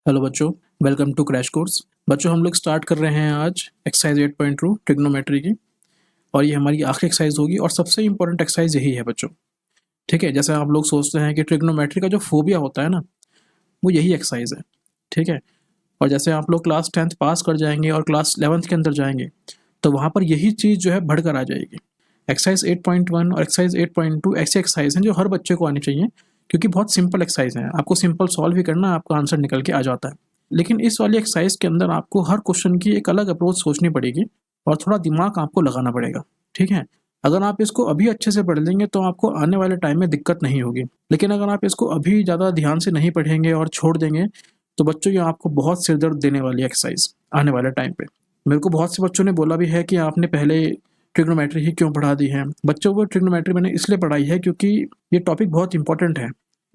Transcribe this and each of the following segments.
Hello बच्चों, welcome to crash course. बच्चों हम लोग स्टार्ट कर रहे हैं आज एक्सरसाइज 8.2 ट्रिग्नोमेट्री की। और ये हमारी आखिरी एक्सरसाइज होगी और सबसे इंपॉर्टेंट एक्सरसाइज यही है बच्चों। ठीक है, जैसे आप लोग सोचते हैं कि ट्रिग्नोमेट्री का जो फोबिया होता है ना, वो यही एक्सरसाइज है। ठीक है, और जैसे आप लोग क्लास 10th पास कर जाएंगे और क्लास 11th के अंदर जाएंगे तो वहाँ पर यही चीज़ जो है बढ़कर आ जाएगी। एक्सरसाइज 8.1 और एक्सरसाइज 8.2 ऐसी एक्सरसाइज हैं जो हर बच्चे को आनी चाहिए, क्योंकि बहुत सिंपल एक्सरसाइज है। आपको सिंपल सॉल्व ही करना है, आपका आंसर निकल के आ जाता है। लेकिन इस वाली एक्सरसाइज के अंदर आपको हर क्वेश्चन की एक अलग अप्रोच सोचनी पड़ेगी और थोड़ा दिमाग आपको लगाना पड़ेगा। ठीक है, अगर आप इसको अभी अच्छे से पढ़ लेंगे तो आपको आने वाले टाइम में दिक्कत नहीं होगी। लेकिन अगर आप इसको अभी ज़्यादा ध्यान से नहीं पढ़ेंगे और छोड़ देंगे तो बच्चों ये आपको बहुत सिर दर्द देने वाली एक्सरसाइज आने वाले टाइम पे। मेरे को बहुत से बच्चों ने बोला भी है कि आपने पहले ट्रिग्नोमेट्री ही क्यों पढ़ा दी है। बच्चों को ट्रिग्नोमेट्री मैंने इसलिए पढ़ाई है क्योंकि ये टॉपिक बहुत इंपॉर्टेंट है।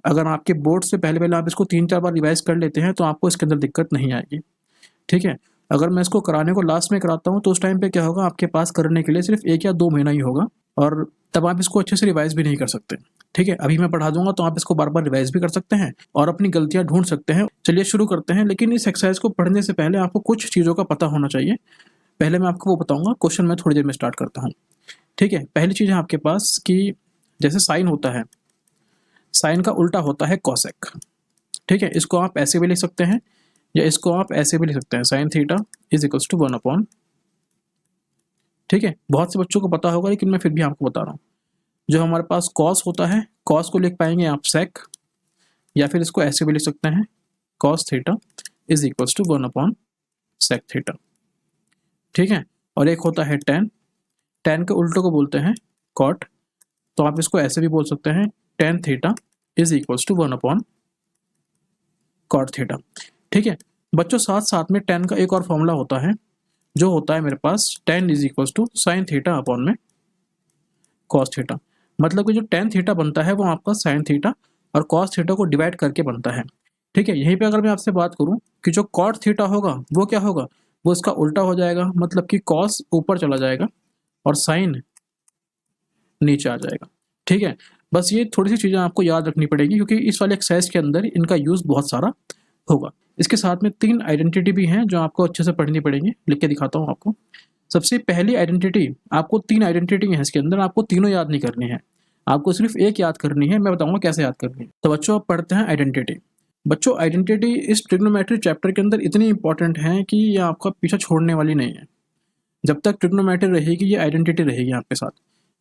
अगर आपके बोर्ड से पहले पहले आप इसको 3-4 बार रिवाइज कर लेते हैं तो आपको इसके अंदर दिक्कत नहीं आएगी। ठीक है, अगर मैं इसको कराने को लास्ट में कराता हूँ तो उस टाइम पे क्या होगा, आपके पास करने के लिए सिर्फ 1 या 2 महीना ही होगा और तब आप इसको अच्छे से रिवाइज भी नहीं कर सकते। ठीक है, अभी मैं पढ़ा दूंगा तो आप इसको बार बार रिवाइज भी कर सकते हैं और अपनी गलतियां ढूंढ सकते हैं। चलिए शुरू करते हैं, लेकिन इस एक्सरसाइज को पढ़ने से पहले आपको कुछ चीज़ों का पता होना चाहिए। पहले मैं आपको वो बताऊंगा, क्वेश्चन मैं थोड़ी देर में स्टार्ट करता हूँ। ठीक है, पहली चीज़ है आपके पास कि जैसे साइन होता है, साइन का उल्टा होता है कॉसेक। ठीक है, इसको आप ऐसे भी लिख सकते हैं या इसको आप ऐसे भी लिख सकते हैं, sine theta is equals to 1/। ठीक है, बहुत से बच्चों को पता होगा लेकिन मैं फिर भी आपको बता रहा हूँ। जो हमारे पास कॉस होता है, कॉस को लिख पाएंगे आप सेक, या फिर इसको ऐसे भी लिख सकते हैं, cos theta is equals to 1/सेक थीटा। ठीक है, और एक होता है टेन, टेन के उल्टो को बोलते हैं कॉट, तो आप इसको ऐसे भी बोल सकते हैं, tan theta is equals to 1/कॉट थीटा। ठीक है बच्चों, साथ साथ में टेन का एक और फॉर्मूला होता है जो होता है मेरे पास, tan is equals to sine theta upon में कॉस थीटा। मतलब कि जो टेन थीटा बनता है वो आपका साइन थीटा और कॉस थीटा को डिवाइड करके बनता है। ठीक है, यहीं पे अगर मैं आपसे बात करूं कि जो कॉट थीटा होगा वो क्या होगा, वो इसका उल्टा हो जाएगा, मतलब कि कॉस ऊपर चला जाएगा और साइन नीचे आ जाएगा। ठीक है, बस ये थोड़ी सी चीज़ें आपको याद रखनी पड़ेगी क्योंकि इस वाले एक्सरसाइज के अंदर इनका यूज़ बहुत सारा होगा। इसके साथ में 3 आइडेंटिटी भी हैं जो आपको अच्छे से पढ़नी पड़ेंगी। लिख के दिखाता हूँ आपको। सबसे पहली आइडेंटिटी, आपको 3 आइडेंटिटी हैं इसके अंदर, आपको तीनों याद नहीं करनी है, आपको सिर्फ एक याद करनी है। मैं बताऊंगा कैसे याद करनी है। तो बच्चों अब पढ़ते हैं आइडेंटिटी। बच्चों आइडेंटिटी इस ट्रिग्नोमेट्री चैप्टर के अंदर इतनी इंपॉर्टेंट है कि ये आपका पीछा छोड़ने वाली नहीं है। जब तक ट्रिग्नोमेट्री रहेगी ये आइडेंटिटी रहेगी आपके साथ,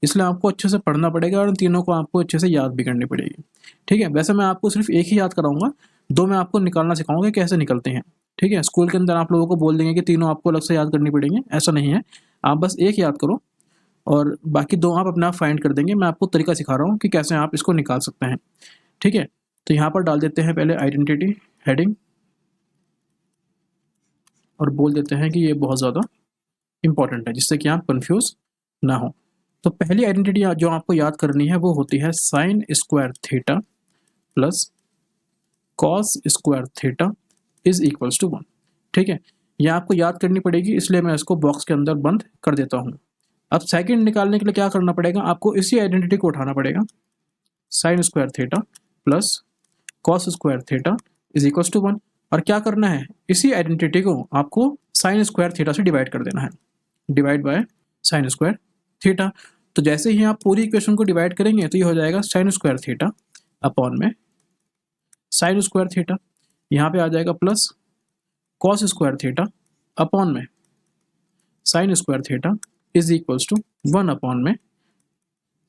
इसलिए आपको अच्छे से पढ़ना पड़ेगा और इन तीनों को आपको अच्छे से याद भी करनी पड़ेगी। ठीक है, वैसे मैं आपको सिर्फ एक ही याद कराऊंगा, 2 मैं आपको निकालना सिखाऊंगा कैसे निकलते हैं। ठीक है, स्कूल के अंदर आप लोगों को बोल देंगे कि तीनों आपको अलग से याद करनी पड़ेंगे, ऐसा नहीं है। आप बस एक याद करो और बाकी 2 आप अपने आप फाइंड कर देंगे। मैं आपको तरीका सिखा रहा हूँ कि कैसे आप इसको निकाल सकते हैं। ठीक है, तो यहाँ पर डाल देते हैं पहले आइडेंटिटी हेडिंग और बोल देते हैं कि ये बहुत ज़्यादा इंपॉर्टेंट है, जिससे कि आप कंफ्यूज ना हो। तो पहली आइडेंटिटी जो आपको याद करनी है वो होती है sine square theta plus cos square theta is equals to 1। ठीक है, यह आपको याद करनी पड़ेगी, इसलिए मैं इसको बॉक्स के अंदर बंद कर देता हूँ। अब सेकंड निकालने के लिए क्या करना पड़ेगा, आपको इसी आइडेंटिटी को उठाना पड़ेगा, sine square theta plus cos square theta is equals to 1। और क्या करना है, इसी आइडेंटिटी को आपको साइन स्क्वायर थीटा से डिवाइड कर देना है, divide by sine square theta. तो जैसे ही आप पूरी इक्वेशन को डिवाइड करेंगे तो ये हो जाएगा साइन स्क्वायर थीटा अपॉन में साइन स्क्वायर थीटा, यहाँ पे आ जाएगा plus cos square theta upon में sine square theta is equals to 1 में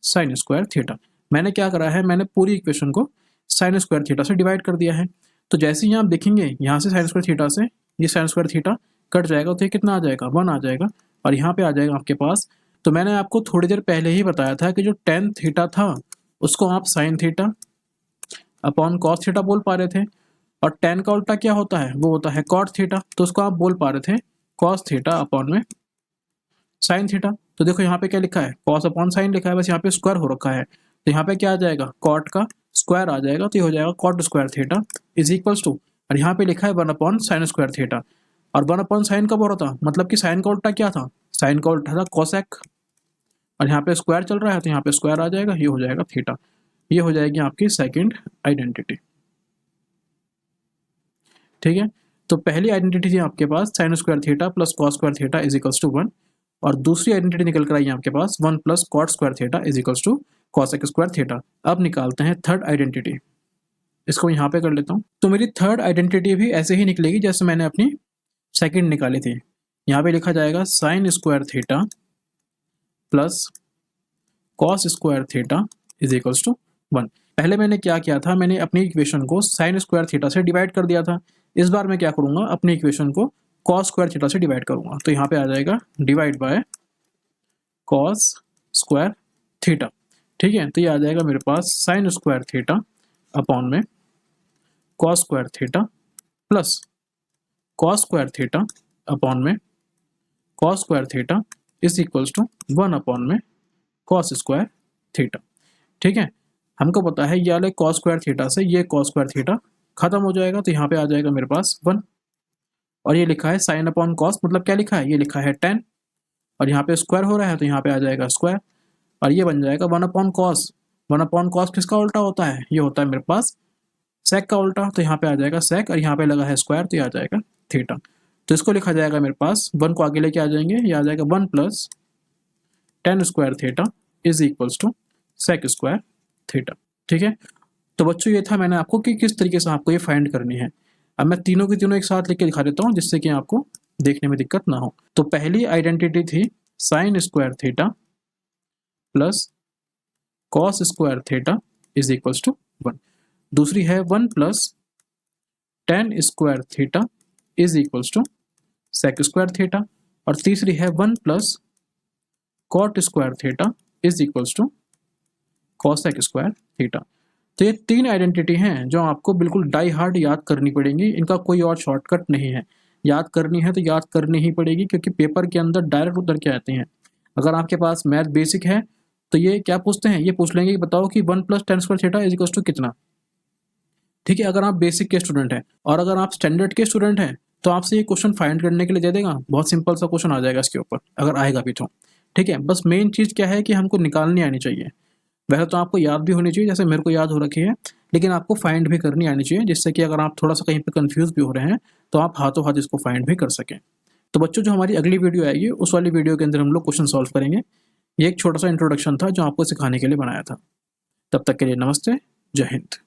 साइन स्क्वायर थीटा। मैंने क्या करा है, मैंने पूरी इक्वेशन को साइन स्क्वायर थीटा से डिवाइड कर दिया है। तो जैसे ही आप देखेंगे यहाँ से साइन स्क्वायर थीटा से ये साइन स्क्वायर थीटा कट जाएगा तो ये कितना आ जाएगा, 1 आ जाएगा और यहाँ पे आ जाएगा आपके पास। तो मैंने आपको थोड़ी देर पहले ही बताया था कि जो टेन थीटा था उसको आप sign theta upon cos theta बोल पा रहे थे, और टेन का उल्टा क्या होता है, वो होता है कॉट थीटा, तो उसको आप बोल पा रहे थे कॉस थीटा अपॉन में साइन थीटा। तो देखो यहाँ पे क्या लिखा है, कॉस अपॉन साइन लिखा है, बस यहाँ पे स्क्वायर हो रखा है, तो यहाँ पे क्या आ जाएगा, कॉट का स्क्वायर आ जाएगा, तो ये हो जाएगा cot square theta is equals to, और यहाँ पे लिखा है 1/साइन स्क्वायर थीटा। और 1/साइन कब हो रहा था, मतलब कि साइन का उल्टा क्या था, साइन का उल्टा था कोसेक, और यहाँ पे स्क्वायर चल रहा है तो यहाँ पे स्क्वायर आ जाएगा, ये हो जाएगा थीटा। ये हो जाएगी आपकी सेकंड आइडेंटिटी। ठीक है, तो पहली आइडेंटिटी थी आपके पास sine square theta plus cos square theta is equals to 1, और दूसरी आइडेंटिटी निकल कर आई आपके पास 1 plus cot square theta is equals to cosec square theta. अब निकालते हैं थर्ड आइडेंटिटी, इसको यहाँ पे कर लेता हूँ। तो मेरी थर्ड आइडेंटिटी भी ऐसे ही निकलेगी जैसे मैंने अपनी सेकंड निकाली थी। यहाँ पे लिखा जाएगा sine square theta plus cos square theta is equals to 1। पहले मैंने क्या किया था, मैंने अपनी इक्वेशन को साइन स्क्वायर थीटा से डिवाइड कर दिया था। इस बार मैं क्या करूँगा, अपनी इक्वेशन को कॉस स्क्वायर थीटा से डिवाइड करूँगा। तो यहाँ पे आ जाएगा divide by cos square theta. ठीक है, तो ये आ जाएगा मेरे पास साइन स्क्वायर थीटा अपॉन में cos square theta plus cos square theta upon में cos square theta is equals to 1 upon में कॉस स्क्वायर थीटा। ठीक है, हमको पता है ये वाले कॉस स्क्वायर थीटा से ये कॉस स्क्वायर थीटा खत्म हो जाएगा, तो यहाँ पे आ जाएगा मेरे पास 1, और ये लिखा है साइन अपॉन कॉस, मतलब क्या लिखा है, ये लिखा है 10, और यहाँ पे स्क्वायर हो रहा है तो यहाँ पे आ जाएगा स्क्वायर, और ये बन जाएगा 1 अपॉन कॉस। 1 अपॉन कॉस किसका उल्टा होता है, ये होता है मेरे पास सेक का उल्टा, तो यहाँ पे आ जाएगा सेक, और यहाँ पे लगा है स्क्वायर तो ये आ जाएगा थीटा। तो इसको लिखा जाएगा मेरे पास 1 को आगे लेके आ जाएंगे, ये आ जाएगा 1 plus 10 square theta is equals to sec square theta. ठीक है, तो बच्चों ये था मैंने आपको कि किस तरीके से आपको ये फाइंड करनी है। अब मैं तीनों की तीनों एक साथ लिख के दिखा देता हूँ जिससे कि आपको देखने में दिक्कत ना हो। तो पहली आइडेंटिटी थी sine square theta plus cos square theta is equals to 1। दूसरी है 1 plus 10 square theta is equals to sec square theta, और तीसरी है 1 plus cot square theta is equals to cosec square theta. तो ये 3 आइडेंटिटी हैं जो आपको बिल्कुल डाई हार्ड याद करनी पड़ेंगी, इनका कोई और शॉर्टकट नहीं है। याद करनी है तो याद करनी ही पड़ेगी, क्योंकि पेपर के अंदर डायरेक्ट उतर के आते हैं। अगर आपके पास मैथ बेसिक है तो ये क्या पूछते हैं, ये पूछ लेंगे कि बताओ कि 1 plus 10 square theta is equals to कितना। ठीक है, अगर आप बेसिक के स्टूडेंट हैं, और अगर आप स्टैंडर्ड के स्टूडेंट हैं तो आपसे ये क्वेश्चन फाइंड करने के लिए दे देगा। बहुत सिंपल सा क्वेश्चन आ जाएगा इसके ऊपर, अगर आएगा भी तो। ठीक है, बस मेन चीज़ क्या है कि हमको निकालनी आनी चाहिए। वैसे तो आपको याद भी होनी चाहिए, जैसे मेरे को याद हो रखी है, लेकिन आपको फाइंड भी करनी आनी चाहिए, जिससे कि अगर आप थोड़ा सा कहीं पे कंफ्यूज भी हो रहे हैं तो आप हाथों हाथ इसको फाइंड भी कर सकें। तो बच्चों, जो हमारी अगली वीडियो आएगी उस वाली वीडियो के अंदर हम लोग क्वेश्चन सॉल्व करेंगे। ये एक छोटा सा इंट्रोडक्शन था जो आपको सिखाने के लिए बनाया था। तब तक के लिए नमस्ते, जय हिंद।